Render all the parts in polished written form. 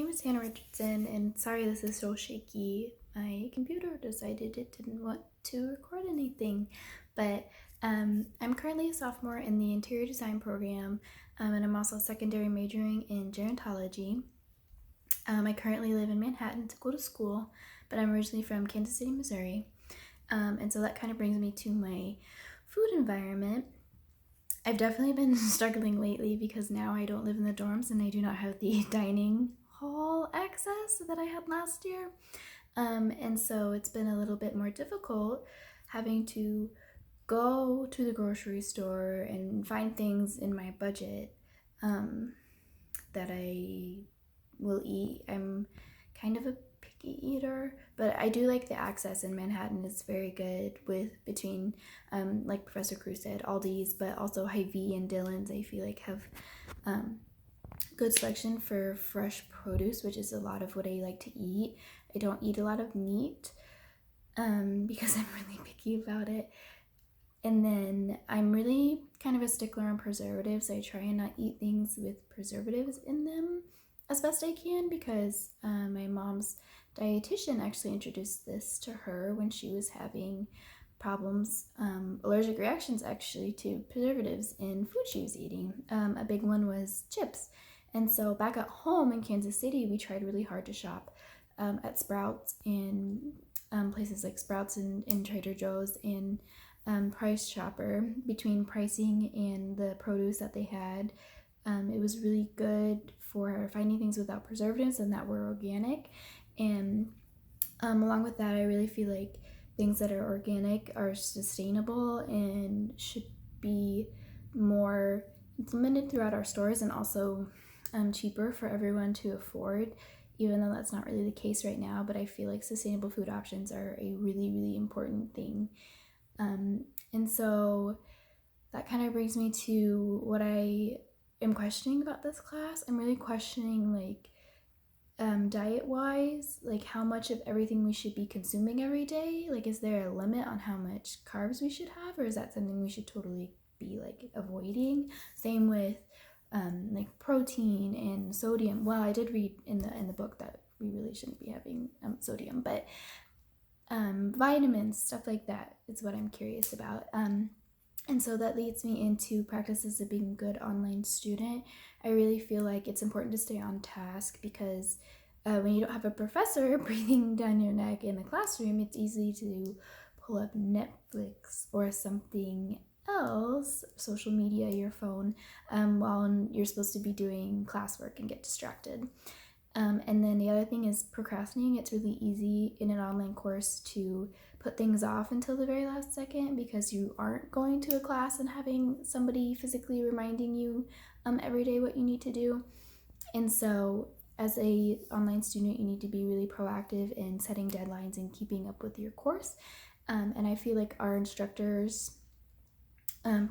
name is Hannah Richardson, and sorry this is so shaky. My computer decided it didn't want to record anything, but I'm currently a sophomore in the interior design program, and I'm also secondary majoring in gerontology. I currently live in Manhattan to go to school, but I'm originally from Kansas City, Missouri, and so that kind of brings me to my food environment. I've definitely been struggling lately because now I don't live in the dorms and I do not have the dining hall access that I had last year. And so it's been a little bit more difficult having to go to the grocery store and find things in my budget that I will eat. I'm kind of a picky eater, but I do like the access in Manhattan is very good with between like Professor Cruz said, Aldi's, but also Hy-Vee and Dillon's I feel like have good selection for fresh produce, which is a lot of what I like to eat. I don't eat a lot of meat because I'm really picky about it. And then I'm really kind of a stickler on preservatives. I try and not eat things with preservatives in them as best I can because my mom's dietitian actually introduced this to her when she was having problems, allergic reactions actually to preservatives in food she was eating. A big one was chips. And so back at home in Kansas City, we tried really hard to shop at Sprouts and places like Sprouts and Trader Joe's and Price Chopper between pricing and the produce that they had. It was really good for finding things without preservatives and that were organic. And along with that, I really feel like things that are organic are sustainable and should be more implemented throughout our stores and also cheaper for everyone to afford, even though that's not really the case right now. But I feel like sustainable food options are a really, really important thing. And so that kind of brings me to what I am questioning about this class. I'm really questioning like diet wise, like how much of everything we should be consuming every day. Like, is there a limit on how much carbs we should have, or is that something we should totally be like avoiding? Same with like protein and sodium. Well, I did read in the book that we really shouldn't be having sodium, but vitamins, stuff like that is what I'm curious about. And so that leads me into practices of being a good online student. I really feel like it's important to stay on task because when you don't have a professor breathing down your neck in the classroom, it's easy to pull up Netflix or something else, social media, your phone, while you're supposed to be doing classwork and get distracted. And then the other thing is procrastinating. It's really easy in an online course to put things off until the very last second because you aren't going to a class and having somebody physically reminding you every day what you need to do. And so as a online student, you need to be really proactive in setting deadlines and keeping up with your course. And I feel like our instructors,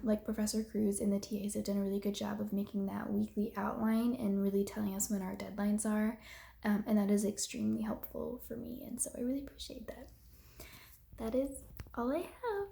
like Professor Cruz and the TAs, have done a really good job of making that weekly outline and really telling us when our deadlines are. And that is extremely helpful for me. And so I really appreciate that. That is all I have.